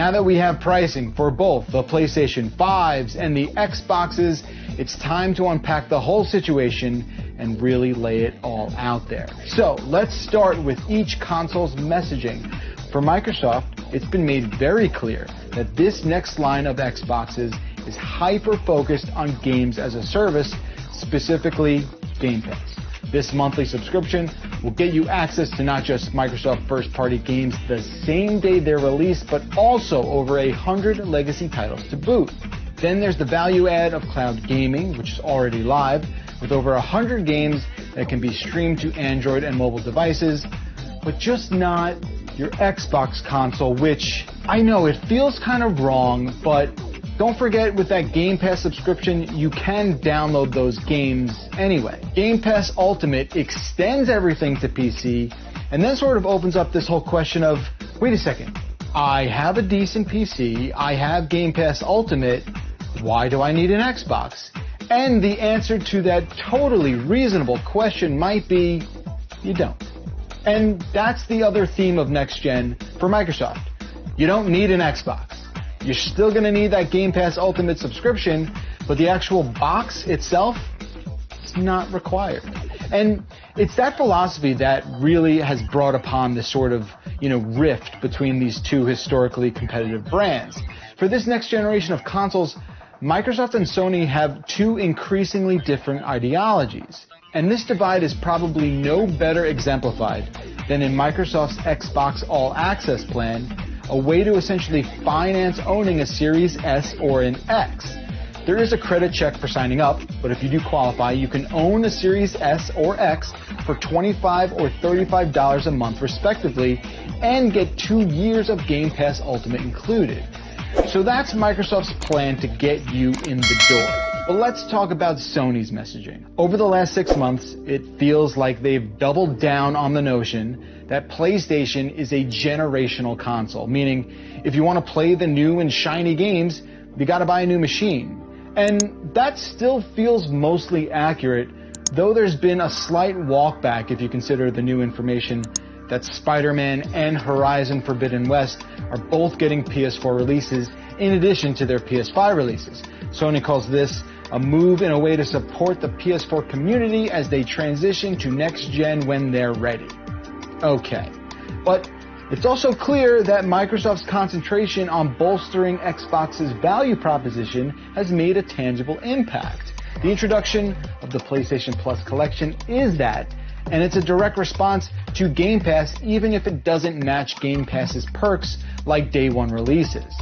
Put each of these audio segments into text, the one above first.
Now that we have pricing for both the PlayStation 5s and the Xboxes, it's time to unpack the whole situation and really lay it all out there. So let's start with each console's messaging. For Microsoft, it's been made very clear that this next line of Xboxes is hyper-focused on games as a service, specifically Game Pass. This monthly subscription will get you access to not just Microsoft first-party games the same day they're released, but also over 100 legacy titles to boot. Then there's the value add of cloud gaming, which is already live, with over 100 games that can be streamed to Android and mobile devices, but just not your Xbox console, which I know it feels kind of wrong, but don't forget with that Game Pass subscription, you can download those games anyway. Game Pass Ultimate extends everything to PC and then sort of opens up this whole question of, wait a second, I have a decent PC, I have Game Pass Ultimate, why do I need an Xbox? And the answer to that totally reasonable question might be, you don't. And that's the other theme of next gen for Microsoft. You don't need an Xbox. You're still going to need that Game Pass Ultimate subscription, but the actual box itself is not required. And it's that philosophy that really has brought upon this sort of, rift between these two historically competitive brands. For this next generation of consoles, Microsoft and Sony have two increasingly different ideologies. And this divide is probably no better exemplified than in Microsoft's Xbox All Access plan, a way to essentially finance owning a Series S or an X. There is a credit check for signing up, but if you do qualify, you can own a Series S or X for $25 or $35 a month respectively, and get 2 years of Game Pass Ultimate included. So that's Microsoft's plan to get you in the door. But let's talk about Sony's messaging. Over the last 6 months, it feels like they've doubled down on the notion that PlayStation is a generational console, meaning if you want to play the new and shiny games, you got to buy a new machine. And that still feels mostly accurate, though there's been a slight walk back if you consider the new information that Spider-Man and Horizon Forbidden West are both getting PS4 releases in addition to their PS5 releases. Sony calls this a move in a way to support the PS4 community as they transition to next gen when they're ready. Okay, but it's also clear that Microsoft's concentration on bolstering Xbox's value proposition has made a tangible impact. The introduction of the PlayStation Plus collection is that, and it's a direct response to Game Pass even if it doesn't match Game Pass's perks like day one releases.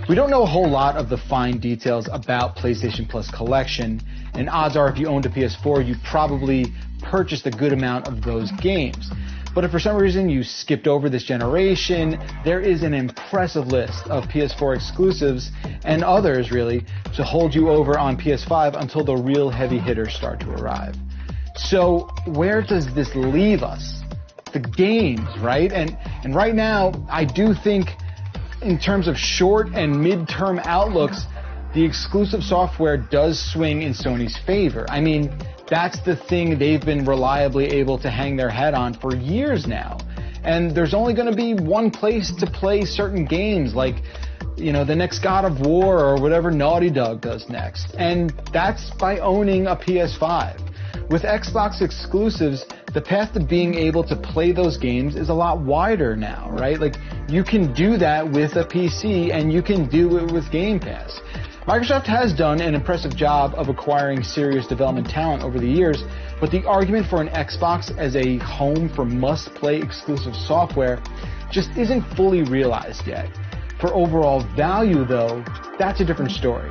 We don't know a whole lot of the fine details about PlayStation Plus collection, and odds are if you owned a PS4 you probably purchased a good amount of those games. But if for some reason you skipped over this generation, there is an impressive list of PS4 exclusives and others really to hold you over on PS5 until the real heavy hitters start to arrive. So where does this leave us? The games, right? And right now, I do think in terms of short and mid-term outlooks, the exclusive software does swing in Sony's favor. I mean, that's the thing they've been reliably able to hang their hat on for years now. And there's only going to be one place to play certain games like, the next God of War or whatever Naughty Dog does next. And that's by owning a PS5. With Xbox exclusives, the path to being able to play those games is a lot wider now, right? Like, you can do that with a PC and you can do it with Game Pass. Microsoft has done an impressive job of acquiring serious development talent over the years, but the argument for an Xbox as a home for must-play exclusive software just isn't fully realized yet. For overall value, though, that's a different story.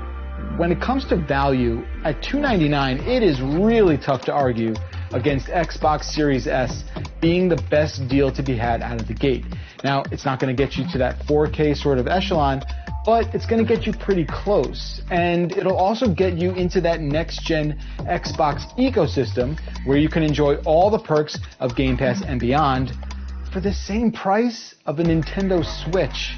When it comes to value, at $299, it is really tough to argue against Xbox Series S being the best deal to be had out of the gate. Now, it's not going to get you to that 4K sort of echelon, but it's going to get you pretty close. And it'll also get you into that next-gen Xbox ecosystem where you can enjoy all the perks of Game Pass and beyond for the same price of a Nintendo Switch.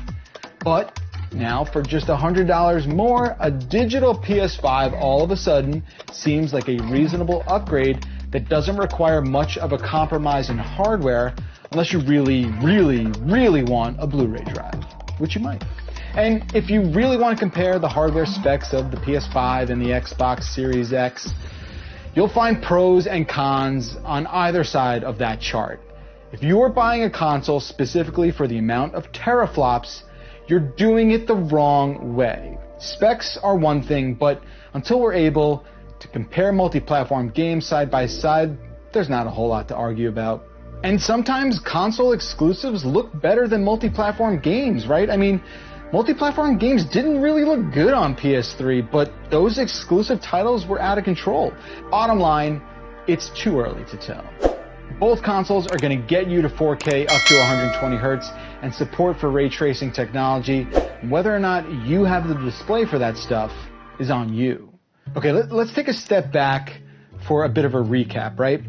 But now, for just $100 more, a digital PS5 all of a sudden seems like a reasonable upgrade that doesn't require much of a compromise in hardware unless you really, really, really want a Blu-ray drive, which you might. And if you really want to compare the hardware specs of the PS5 and the Xbox Series X, you'll find pros and cons on either side of that chart. If you are buying a console specifically for the amount of teraflops, you're doing it the wrong way. Specs are one thing, but until we're able to compare multi-platform games side by side, there's not a whole lot to argue about. And sometimes console exclusives look better than multi-platform games, right? I mean, multi-platform games didn't really look good on PS3, but those exclusive titles were out of control. Bottom line, it's too early to tell. Both consoles are going to get you to 4K up to 120 Hz and support for ray tracing technology. Whether or not you have the display for that stuff is on you. Okay, let's take a step back for a bit of a recap, right?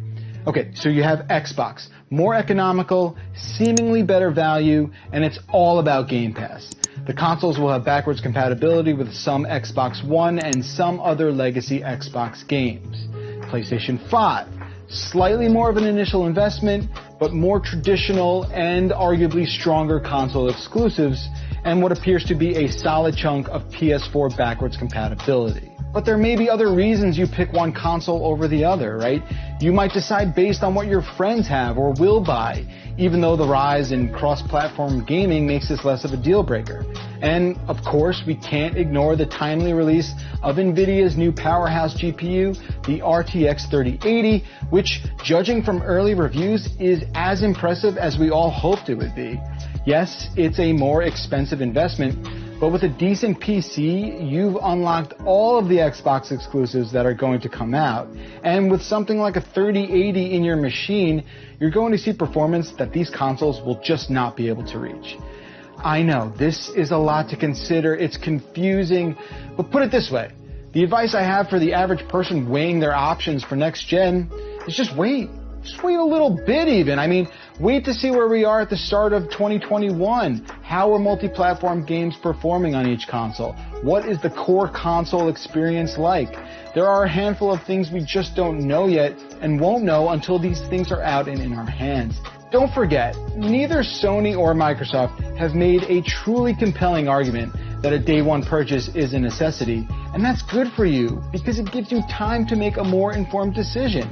Okay, so you have Xbox, more economical, seemingly better value, and it's all about Game Pass. The consoles will have backwards compatibility with some Xbox One and some other legacy Xbox games. PlayStation 5, slightly more of an initial investment, but more traditional and arguably stronger console exclusives, and what appears to be a solid chunk of PS4 backwards compatibility. But there may be other reasons you pick one console over the other, right? You might decide based on what your friends have or will buy, even though the rise in cross-platform gaming makes this less of a deal breaker. And of course, we can't ignore the timely release of NVIDIA's new powerhouse GPU, the RTX 3080, which, judging from early reviews, is as impressive as we all hoped it would be. Yes, it's a more expensive investment, but with a decent PC, you've unlocked all of the Xbox exclusives that are going to come out. And with something like a 3080 in your machine, you're going to see performance that these consoles will just not be able to reach. I know, this is a lot to consider, it's confusing, but put it this way. The advice I have for the average person weighing their options for next gen is just wait. Just wait a little bit even. I mean, wait to see where we are at the start of 2021. How are multi-platform games performing on each console? What is the core console experience like? There are a handful of things we just don't know yet and won't know until these things are out and in our hands. Don't forget, neither Sony or Microsoft have made a truly compelling argument that a day one purchase is a necessity, and that's good for you because it gives you time to make a more informed decision.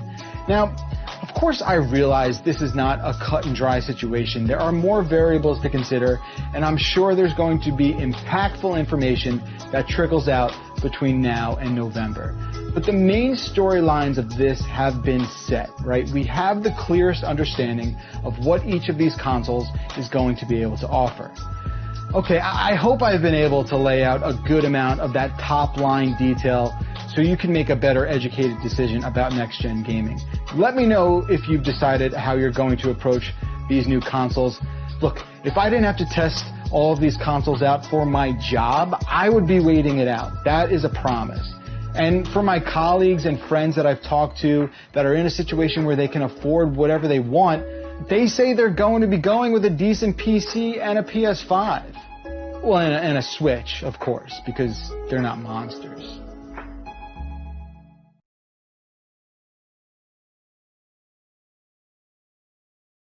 Now, of course, I realize this is not a cut and dry situation. There are more variables to consider, and I'm sure there's going to be impactful information that trickles out between now and November. But the main storylines of this have been set, right? We have the clearest understanding of what each of these consoles is going to be able to offer. Okay, I hope I've been able to lay out a good amount of that top-line detail so you can make a better educated decision about next-gen gaming. Let me know if you've decided how you're going to approach these new consoles. Look, if I didn't have to test all of these consoles out for my job, I would be waiting it out. That is a promise. And for my colleagues and friends that I've talked to that are in a situation where they can afford whatever they want, they say they're going to be going with a decent PC and a PS5. Well, and a Switch, of course, because they're not monsters.